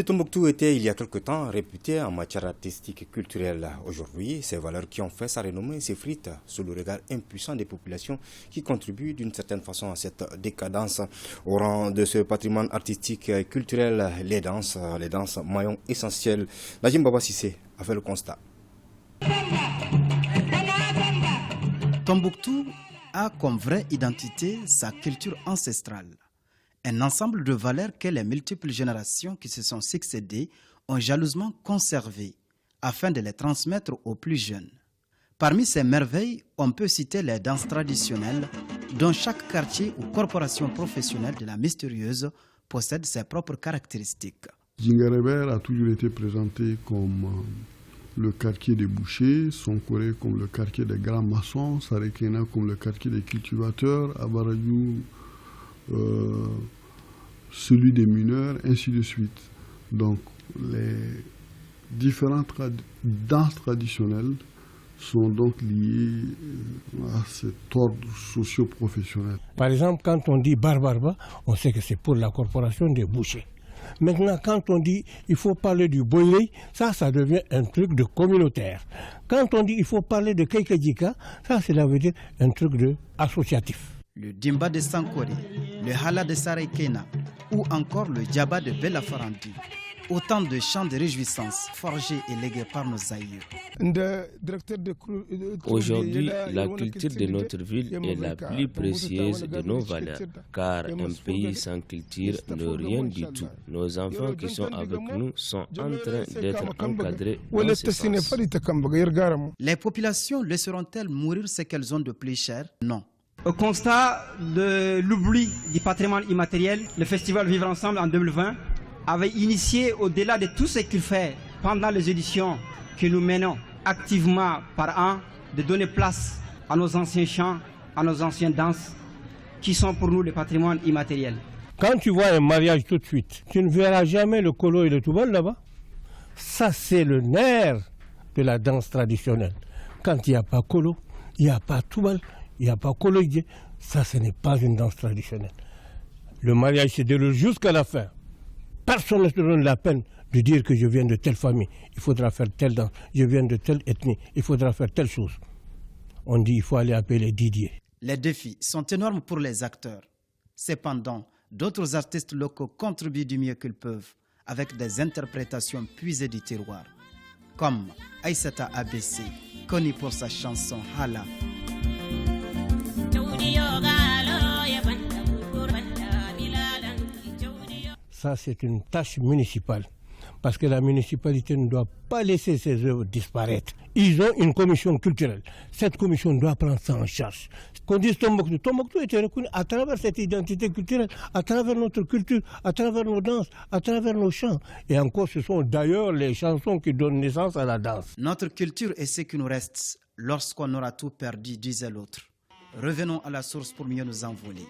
Tombouctou était il y a quelque temps réputé en matière artistique et culturelle. Aujourd'hui, ces valeurs qui ont fait sa renommée s'effritent sous le regard impuissant des populations qui contribuent d'une certaine façon à cette décadence. Au rang de ce patrimoine artistique et culturel, les danses, maillon essentiel. Najim Baba Sissé a fait le constat. Tombouctou a comme vraie identité sa culture ancestrale. Un ensemble de valeurs que les multiples générations qui se sont succédées ont jalousement conservées afin de les transmettre aux plus jeunes. Parmi ces merveilles, on peut citer les danses traditionnelles dont chaque quartier ou corporation professionnelle de la mystérieuse possède ses propres caractéristiques. Djingaréber a toujours été présenté comme le quartier des bouchers, Sonkoré comme le quartier des grands maçons, Sarekena comme le quartier des cultivateurs, Abarayou celui des mineurs, ainsi de suite. Donc les différentes danses traditionnelles sont donc liées à cet ordre socio-professionnel. Par exemple, quand on dit Barbarba, on sait que c'est pour la corporation des bouchers. Maintenant, quand on dit il faut parler du Boyé, ça devient un truc de communautaire. Quand on dit il faut parler de Keikadjika, ça veut dire un truc de associatif. Le Dimba de Sankoré, le Hala de Sarekena ou encore le Djaba de Belafarandi. Autant de chants de réjouissance forgés et légués par nos aïeux. Aujourd'hui, la culture de notre ville est la plus précieuse de nos valeurs, car un pays sans culture n'est rien du tout. Nos enfants qui sont avec nous sont en train d'être encadrés dans ce sens. Les populations laisseront-elles mourir ce qu'elles ont de plus cher? Non. Au constat de l'oubli du patrimoine immatériel, le festival Vivre Ensemble en 2020 avait initié, au-delà de tout ce qu'il fait pendant les éditions que nous menons activement par an, de donner place à nos anciens chants, à nos anciennes danses, qui sont pour nous le patrimoine immatériel. Quand tu vois un mariage tout de suite, tu ne verras jamais le kolo et le toubal là-bas. Ça, c'est le nerf de la danse traditionnelle. Quand il n'y a pas kolo, il n'y a pas toubal, il n'y a pas kolo, ça, ce n'est pas une danse traditionnelle. Le mariage se déroule jusqu'à la fin. Personne ne se donne la peine de dire que je viens de telle famille, il faudra faire telle danse, je viens de telle ethnie, il faudra faire telle chose. On dit qu'il faut aller appeler Didier. Les défis sont énormes pour les acteurs. Cependant, d'autres artistes locaux contribuent du mieux qu'ils peuvent avec des interprétations puisées du terroir. Comme Aïssata ABC, connue pour sa chanson Hala. Ça, c'est une tâche municipale, parce que la municipalité ne doit pas laisser ses œuvres disparaître. Ils ont une commission culturelle. Cette commission doit prendre ça en charge. Qu'on dise Tombouctou. Tombouctou était reconnu à travers cette identité culturelle, à travers notre culture, à travers nos danses, à travers nos chants. Et encore, ce sont d'ailleurs les chansons qui donnent naissance à la danse. Notre culture est ce qui nous reste lorsqu'on aura tout perdu, disait l'autre. Revenons à la source pour mieux nous envoler.